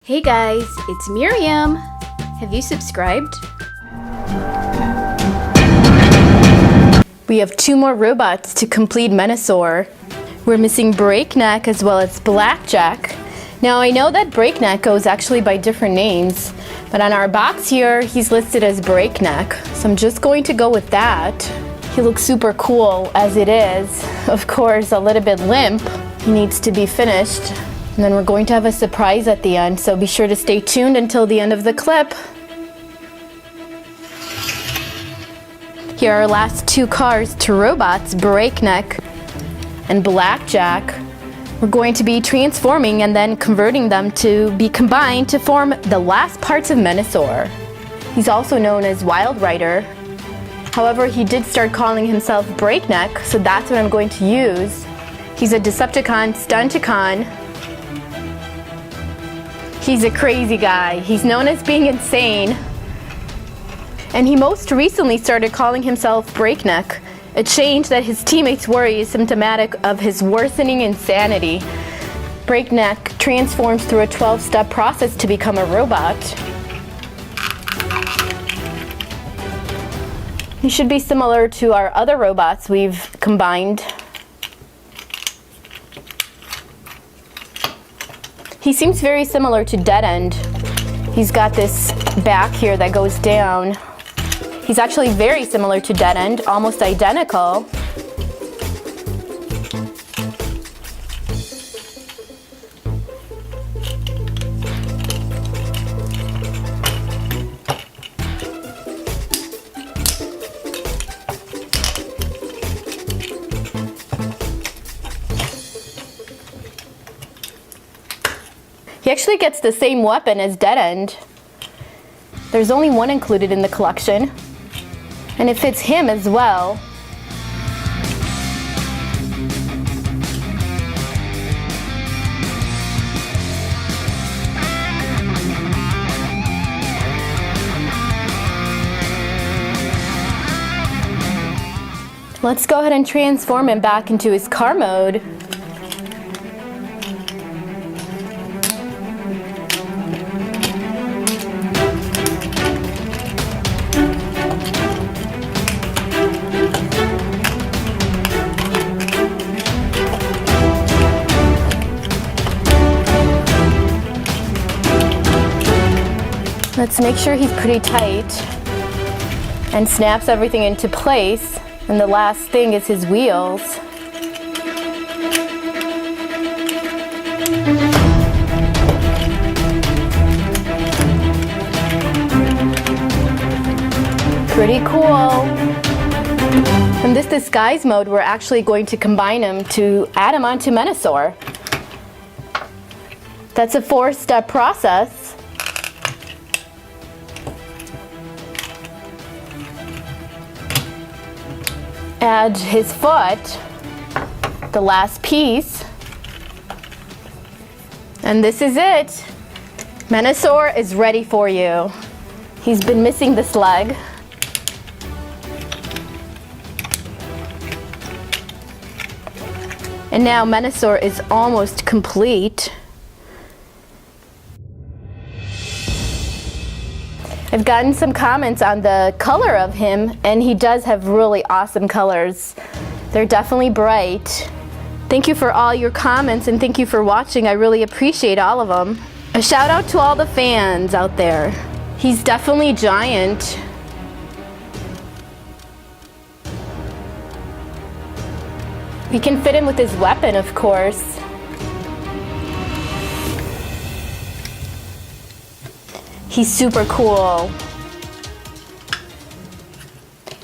Hey guys, it's Miriam. Have you subscribed? We have 2 more robots to complete Menasor. We're missing Breakneck as well as Blackjack. Now I know that Breakneck goes actually by different names, but on our box here he's listed as Breakneck, so I'm just going to go with that. He looks super cool as it is. Of course, a little bit limp. He needs to be finished. And then we're going to have a surprise at the end, so be sure to stay tuned until the end of the clip. Here are our last 2 cars to robots, Breakneck and Blackjack. We're going to be transforming and then converting them to be combined to form the last parts of Menasor. He's also known as Wild Rider. However, he did start calling himself Breakneck, so that's what I'm going to use. He's a Decepticon Stunticon. He's a crazy guy. He's known as being insane. And he most recently started calling himself Breakneck, a change that his teammates worry is symptomatic of his worsening insanity. Breakneck transforms through a 12-step process to become a robot. He should be similar to our other robots we've combined. He seems very similar to Dead End. He's got this back here that goes down. He's actually very similar to Dead End, almost identical. He actually gets the same weapon as Dead End. There's only one included in the collection, and it fits him as well. Let's go ahead and transform him back into his car mode. Let's make sure he's pretty tight and snaps everything into place. And the last thing is his wheels. Pretty cool. In this disguise mode, we're actually going to combine him to add him onto Menasor. That's a 4-step process. Add his foot, the last piece, and this is it. Menasor is ready for you. He's been missing this leg. And now Menasor is almost complete. I've gotten some comments on the color of him, and he does have really awesome colors. They're definitely bright. Thank you for all your comments, and thank you for watching. I really appreciate all of them. A shout out to all the fans out there. He's definitely giant. We can fit him with his weapon, of course. He's super cool.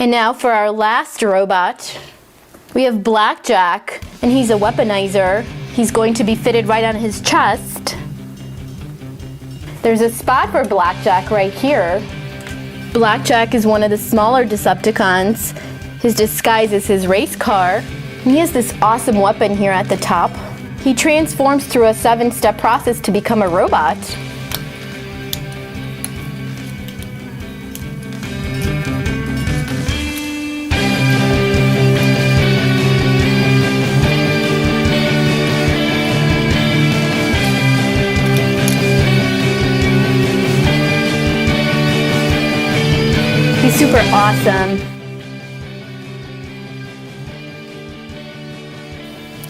And now for our last robot, we have Blackjack, and he's a weaponizer. He's going to be fitted right on his chest. There's a spot for Blackjack right here. Blackjack is one of the smaller Decepticons. His disguise is his race car. And he has this awesome weapon here at the top. He transforms through a 7-step process to become a robot. super awesome.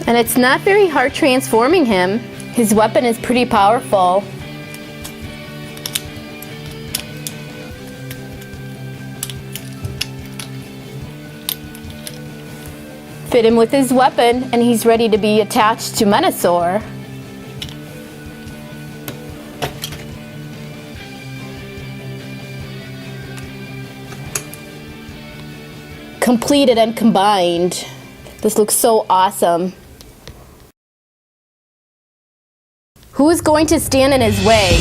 And it's not very hard transforming him. His weapon is pretty powerful. Fit him with his weapon and he's ready to be attached to Menasor. Completed and combined. This looks so awesome. Who is going to stand in his way?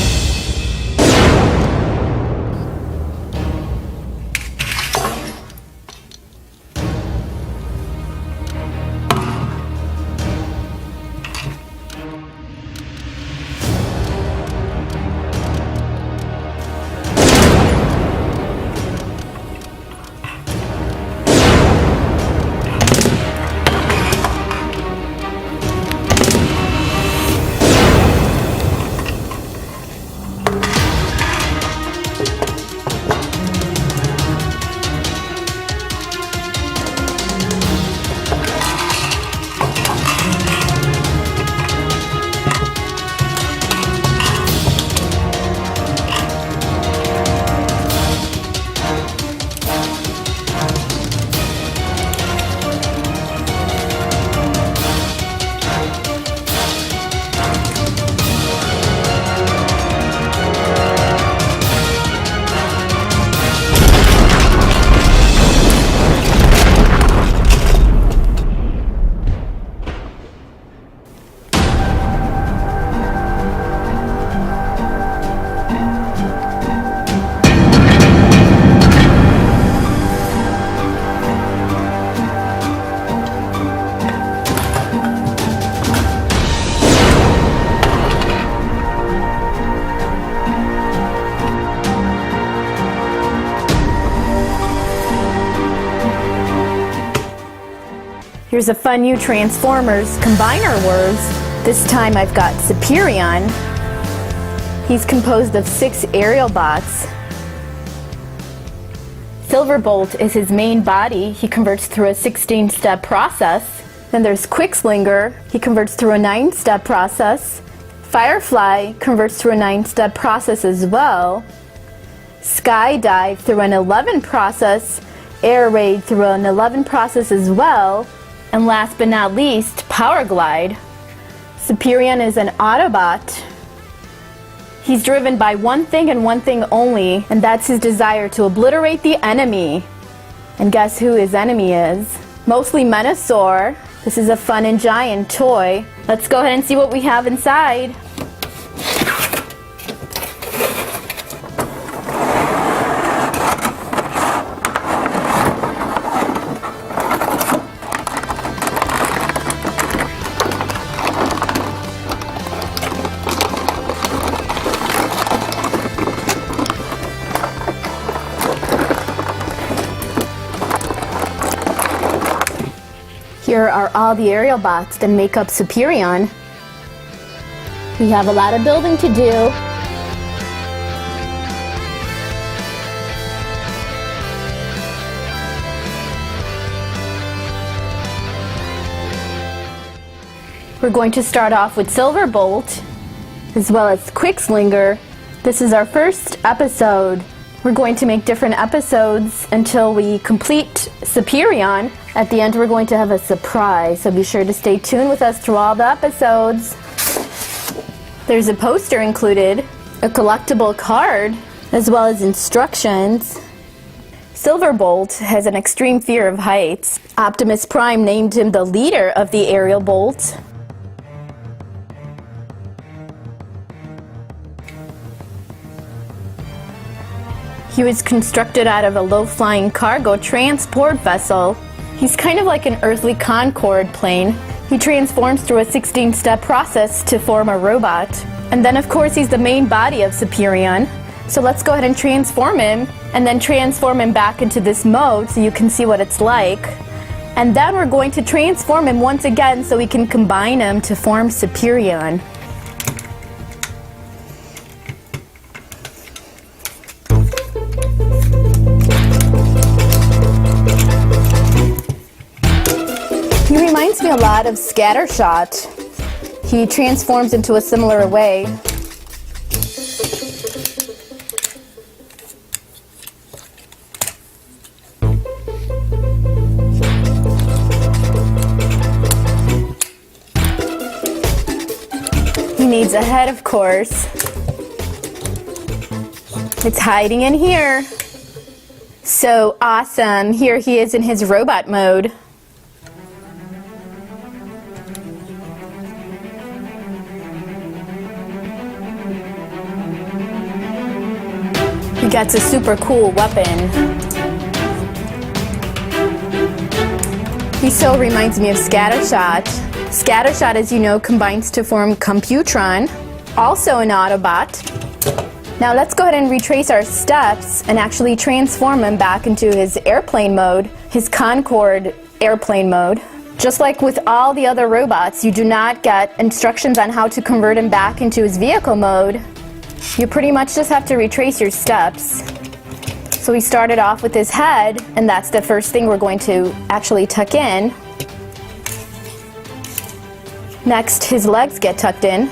Here's a fun new Transformers Combiner words. This time I've got Superion. He's composed of 6 aerial bots. Silverbolt is his main body. He converts through a 16-step process. Then there's Quickslinger. He converts through a 9-step process. Firefly converts through a 9-step process as well. Skydive through an 11 process. Air Raid through an 11 process as well. And last but not least, Power Glide. Superion is an Autobot. He's driven by one thing and one thing only, and that's his desire to obliterate the enemy. And guess who his enemy is? Mostly Menasor. This is a fun and giant toy. Let's go ahead and see what we have inside. Here are all the aerial bots that make up Superion. We have a lot of building to do. We're going to start off with Silverbolt, as well as Quickslinger. This is our first episode. We're going to make different episodes until we complete Superion. At the end, we're going to have a surprise, so be sure to stay tuned with us through all the episodes. There's a poster included, a collectible card, as well as instructions. Silverbolt has an extreme fear of heights. Optimus Prime named him the leader of the aerial bolt. He was constructed out of a low-flying cargo transport vessel. He's kind of like an earthly Concorde plane. He transforms through a 16-step process to form a robot. And then of course he's the main body of Superion. So let's go ahead and transform him, and then transform him back into this mode so you can see what it's like. And then we're going to transform him once again so we can combine him to form Superion. me a lot of Scattershot. He transforms into a similar way. He needs a head, of course. It's hiding in here. So awesome. Here he is in his robot mode. He gets a super cool weapon. He so reminds me of Scattershot. Scattershot, as you know, combines to form Computron, also an Autobot. Now let's go ahead and retrace our steps and actually transform him back into his airplane mode, his Concorde airplane mode. Just like with all the other robots, you do not get instructions on how to convert him back into his vehicle mode. You pretty much just have to retrace your steps. So we started off with his head, and that's the first thing we're going to actually tuck in. Next, his legs get tucked in.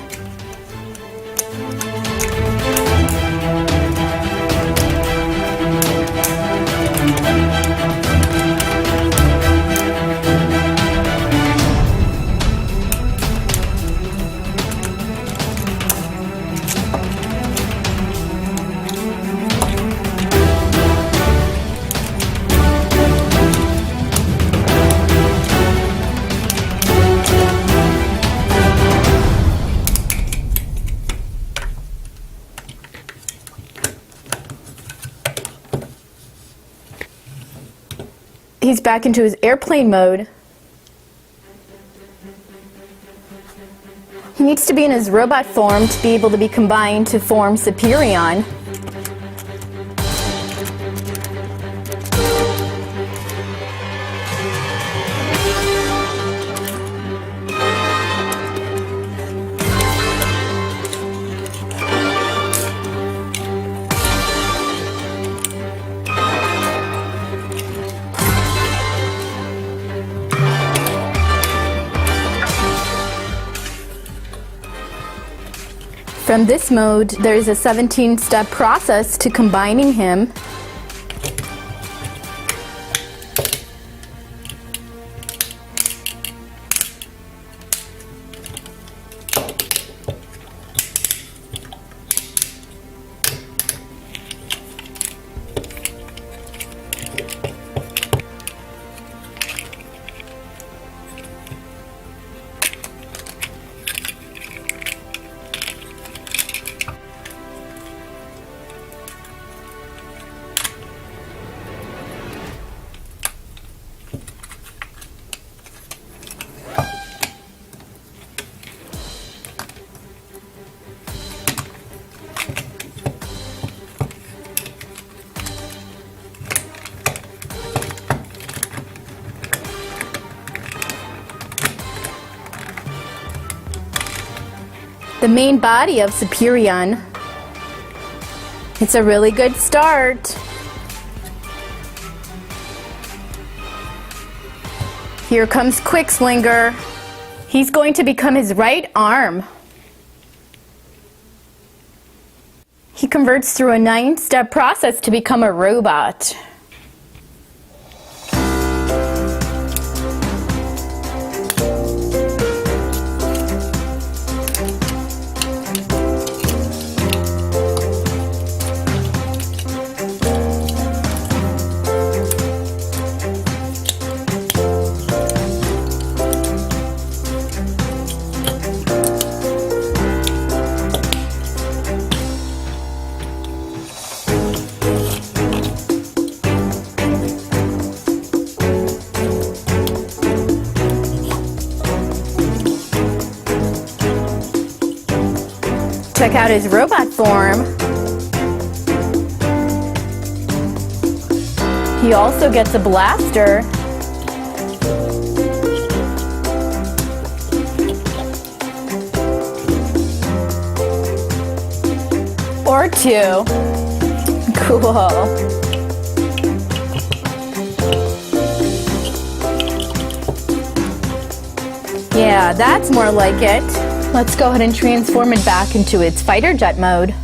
He's back into his airplane mode. He needs to be in his robot form to be able to be combined to form Superion. From this mode, there is a 17-step process to combining him. The main body of Superion. It's a really good start. Here comes Quickslinger. He's going to become his right arm. He converts through a 9-step process to become a robot. Check out his robot form. He also gets a blaster. Or two. Cool. Yeah, that's more like it. Let's go ahead and transform it back into its fighter jet mode.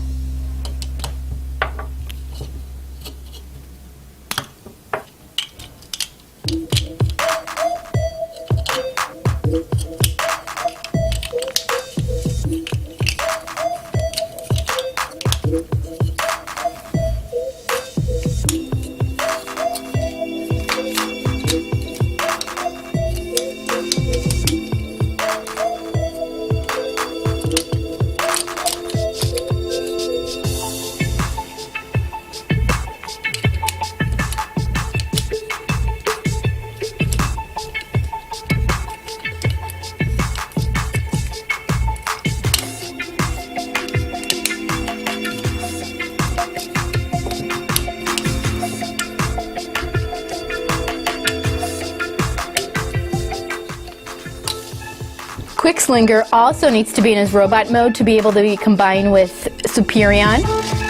Quickslinger also needs to be in his robot mode to be able to be combined with Superion.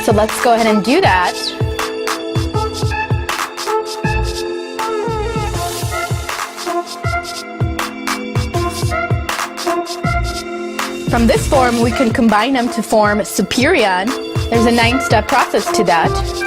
So let's go ahead and do that. From this form, we can combine them to form Superion. There's a 9-step process to that.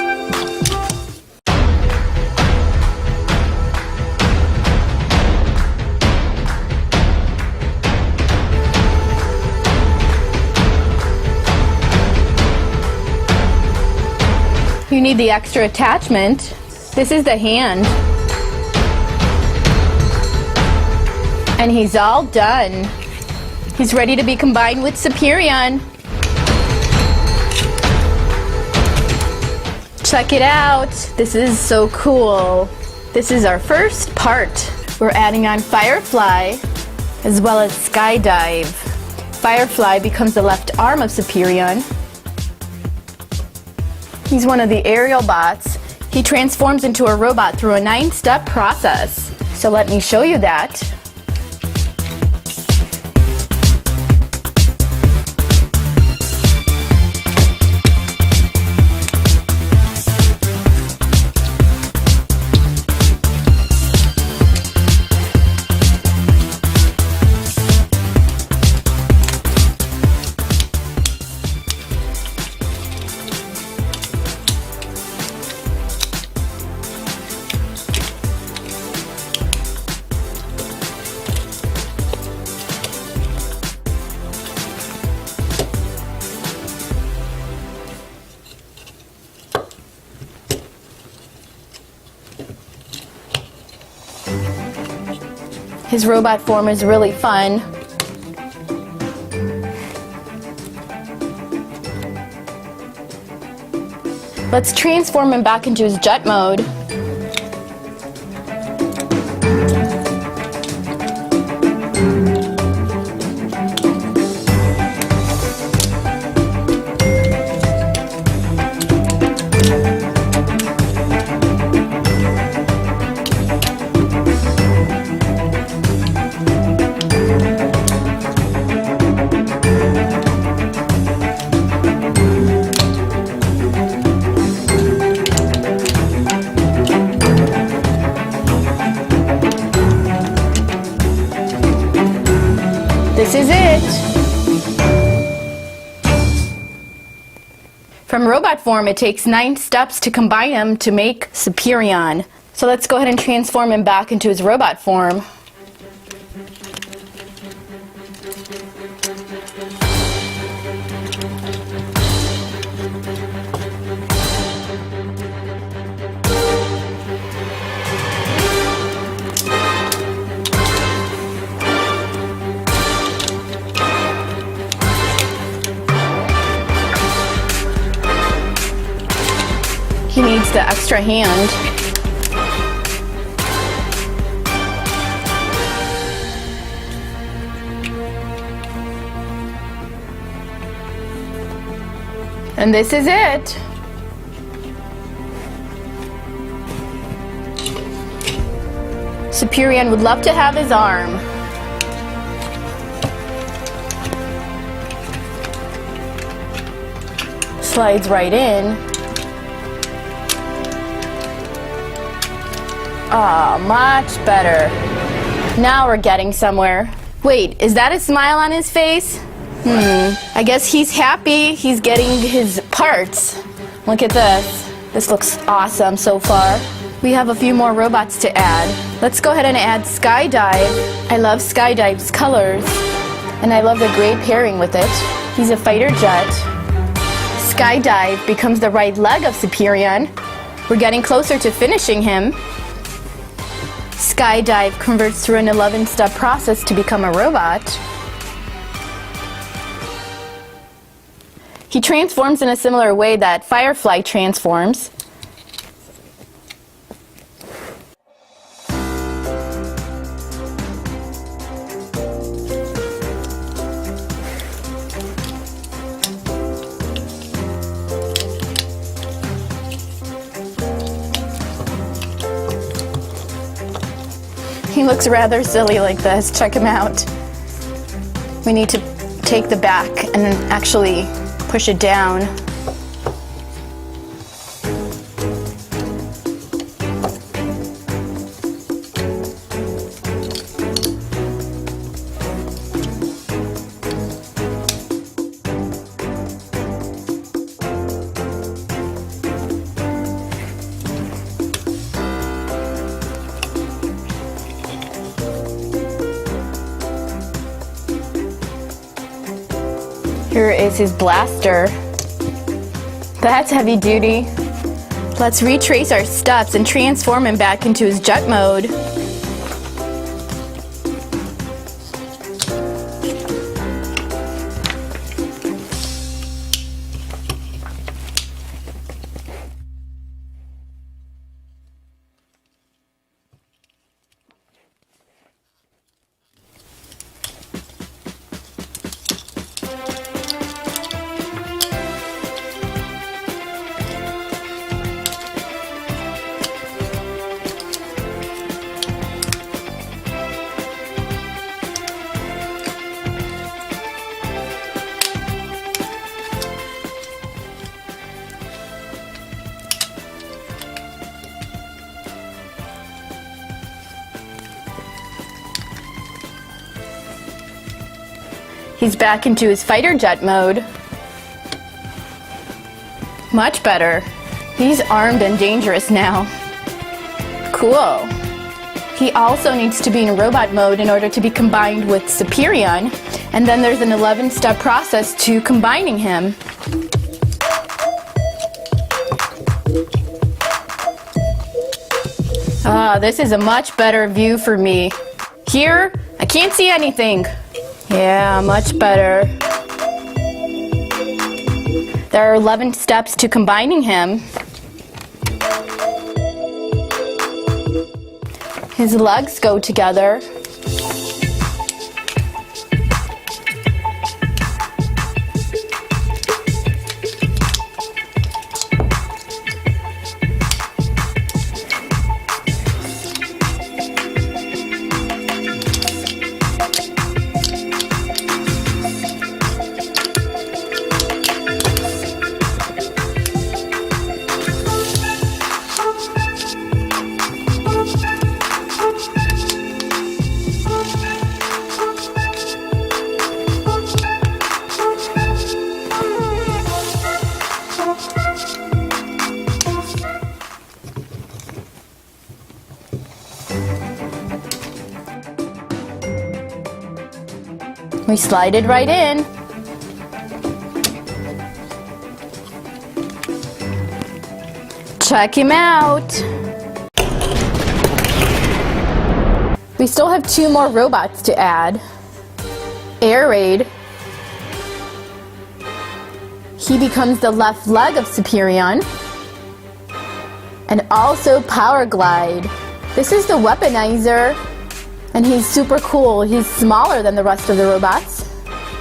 You need the extra attachment. This is the hand. And he's all done. He's ready to be combined with Superion. Check it out. This is so cool. This is our first part. We're adding on Firefly as well as Skydive. Firefly becomes the left arm of Superion. He's one of the aerial bots. He transforms into a robot through a 9-step process. So let me show you that. His robot form is really fun. Let's transform him back into his jet mode. This is it. From robot form, it takes 9 steps to combine him to make Superion. So let's go ahead and transform him back into his robot form. He needs the extra hand. And this is it. Superion would love to have his arm. Slides right in. Ah, much better. Now we're getting somewhere. Wait, is that a smile on his face? I guess he's happy he's getting his parts. Look at this. This looks awesome so far. We have a few more robots to add. Let's go ahead and add Skydive. I love Skydive's colors, and I love the gray pairing with it. He's a fighter jet. Skydive becomes the right leg of Superion. We're getting closer to finishing him. Skydive converts through an 11-step process to become a robot. He transforms in a similar way that Firefly transforms. He looks rather silly like this. Check him out. We need to take the back and then actually push it down. Here is his blaster. That's heavy duty. Let's retrace our steps and transform him back into his jet mode. He's back into his fighter jet mode. Much better. He's armed and dangerous now. Cool. He also needs to be in robot mode in order to be combined with Superion, and then there's an 11-step process to combining him. This is a much better view for me. Here, I can't see anything. Yeah, much better. There are 11 steps to combining him. His legs go together. We slide it right in. Check him out. We still have 2 more robots to add. Air Raid. He becomes the left leg of Superion. And also Power Glide. This is the weaponizer. And he's super cool. He's smaller than the rest of the robots.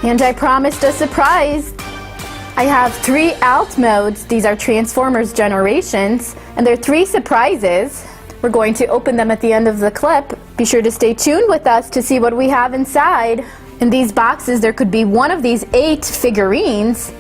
And I promised a surprise. I have 3 alt modes. These are Transformers generations. And they're 3 surprises. We're going to open them at the end of the clip. Be sure to stay tuned with us to see what we have inside. In these boxes, there could be one of these 8 figurines.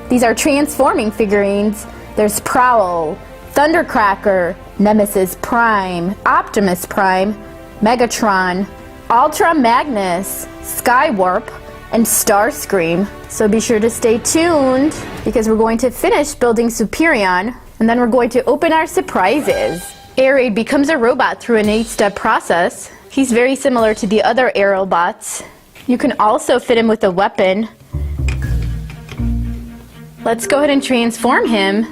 These are transforming figurines. There's Prowl, Thundercracker, Nemesis Prime, Optimus Prime, Megatron, Ultra Magnus, Skywarp, and Starscream. So be sure to stay tuned because we're going to finish building Superion and then we're going to open our surprises. Air becomes a robot through an 8-step process. He's very similar to the other Aerobots. You can also fit him with a weapon. Let's go ahead and transform him.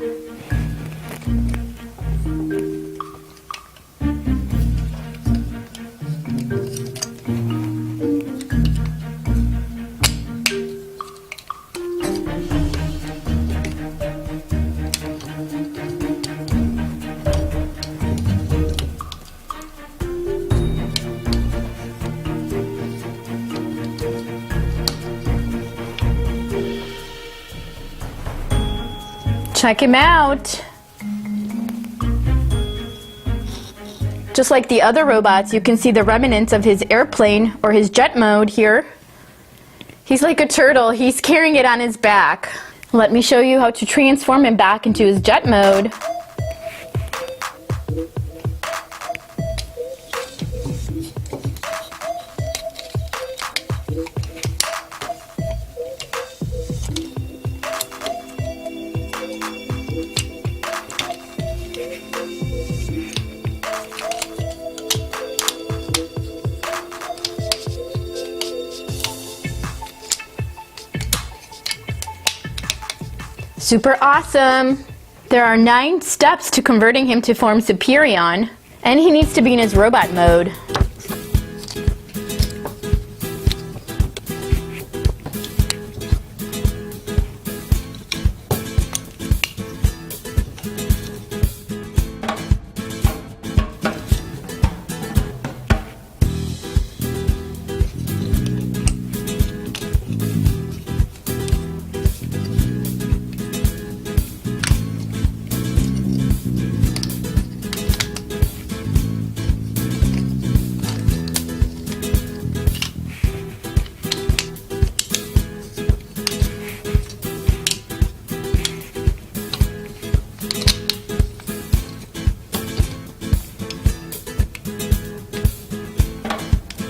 Check him out. Just like the other robots, you can see the remnants of his airplane or his jet mode here. He's like a turtle, he's carrying it on his back. Let me show you how to transform him back into his jet mode. Super awesome! There are 9 steps to converting him to form Superion, and he needs to be in his robot mode.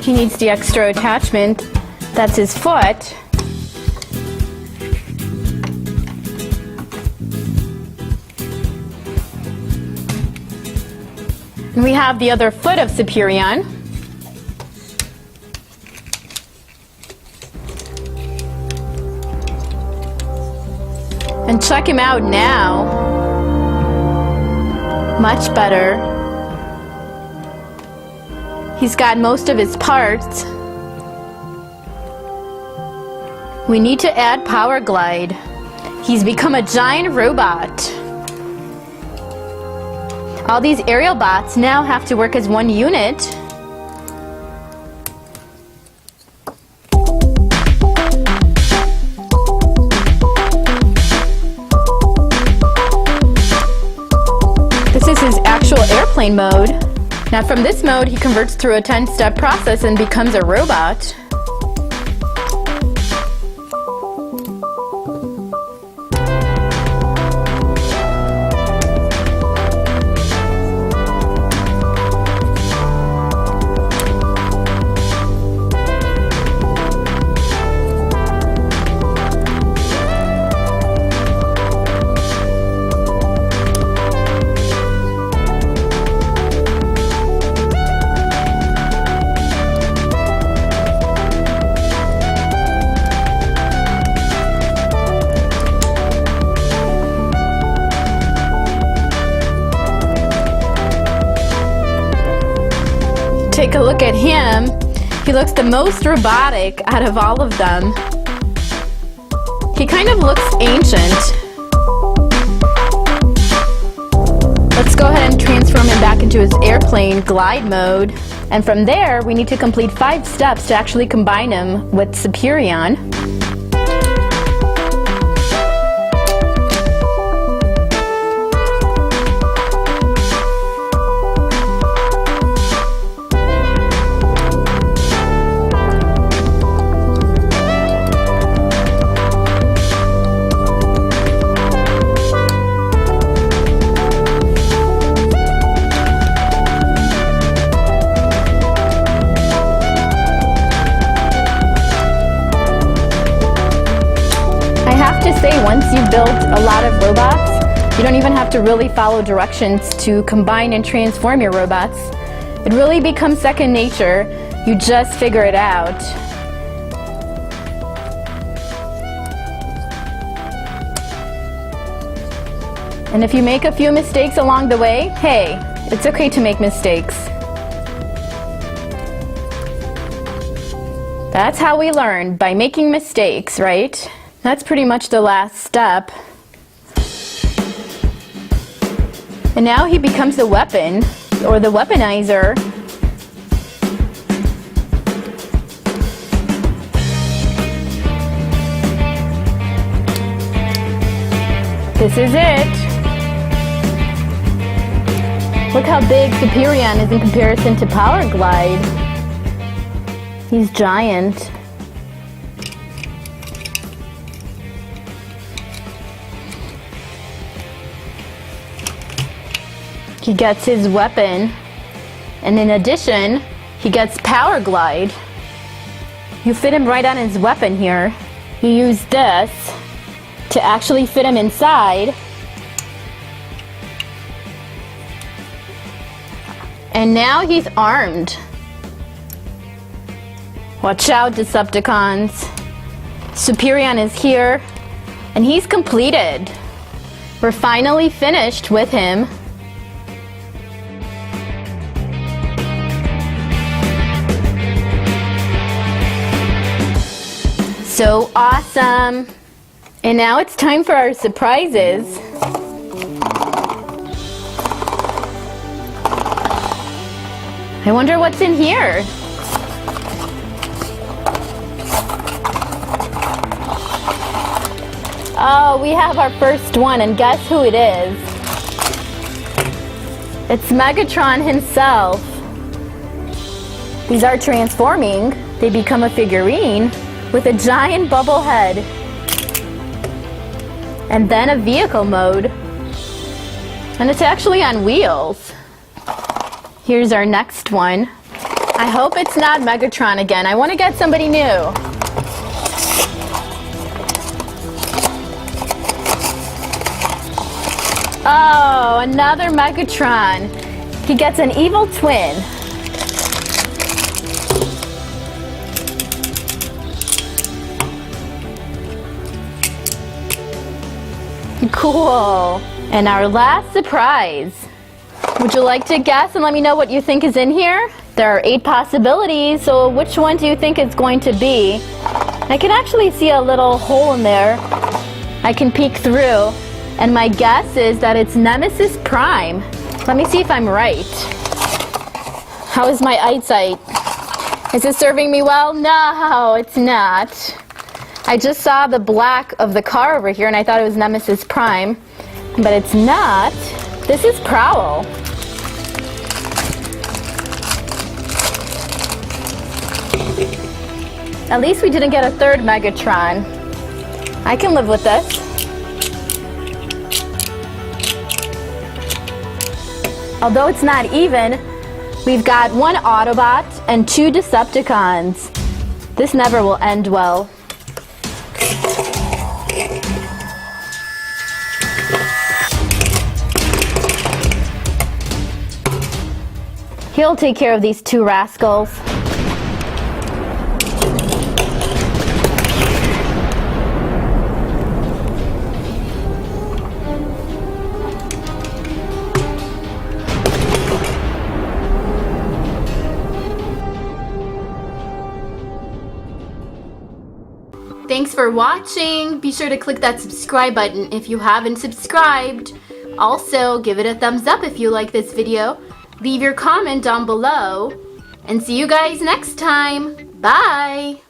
He needs the extra attachment. That's his foot. And we have the other foot of Superion. And check him out now. Much better. He's got most of his parts. We need to add Power Glide. He's become a giant robot. All these aerial bots now have to work as one unit. This is his actual airplane mode. Now from this mode, he converts through a 10-step process and becomes a robot. Take a look at him. He looks the most robotic out of all of them. He kind of looks ancient. Let's go ahead and transform him back into his airplane glide mode. And from there, we need to complete 5 steps to actually combine him with Superion. robots, you don't even have to really follow directions to combine and transform your robots. It really becomes second nature. You just figure it out. And if you make a few mistakes along the way, hey, it's okay to make mistakes. That's how we learn, by making mistakes, right? That's pretty much the last step. And now he becomes the weapon, or the weaponizer. This is it. Look how big Superion is in comparison to Power Glide. He's giant. He gets his weapon, and in addition, he gets Power Glide. You fit him right on his weapon here. You use this to actually fit him inside. And now he's armed. Watch out, Decepticons. Superion is here, and he's completed. We're finally finished with him. So awesome. And now it's time for our surprises. I wonder what's in here. Oh, we have our first one, and guess who it is? It's Megatron himself. These are transforming. They become a figurine with a giant bubble head. And then a vehicle mode. And it's actually on wheels. Here's our next one. I hope it's not Megatron again. I want to get somebody new. Oh, another Megatron. He gets an evil twin. Cool. And our last surprise. Would you like to guess and let me know what you think is in here? There are 8 possibilities, so which one do you think it's going to be? I can actually see a little hole in there. I can peek through, and my guess is that it's Nemesis Prime. Let me see if I'm right. How is my eyesight? Is it serving me well? No, it's not. I just saw the black of the car over here, and I thought it was Nemesis Prime, but it's not. This is Prowl. At least we didn't get a third Megatron. I can live with this. Although it's not even, we've got 1 Autobot and 2 Decepticons. This never will end well. He'll take care of these 2 rascals. Thanks for watching. Be sure to click that subscribe button if you haven't subscribed. Also, give it a thumbs up if you like this video. Leave your comment down below. And see you guys next time. Bye!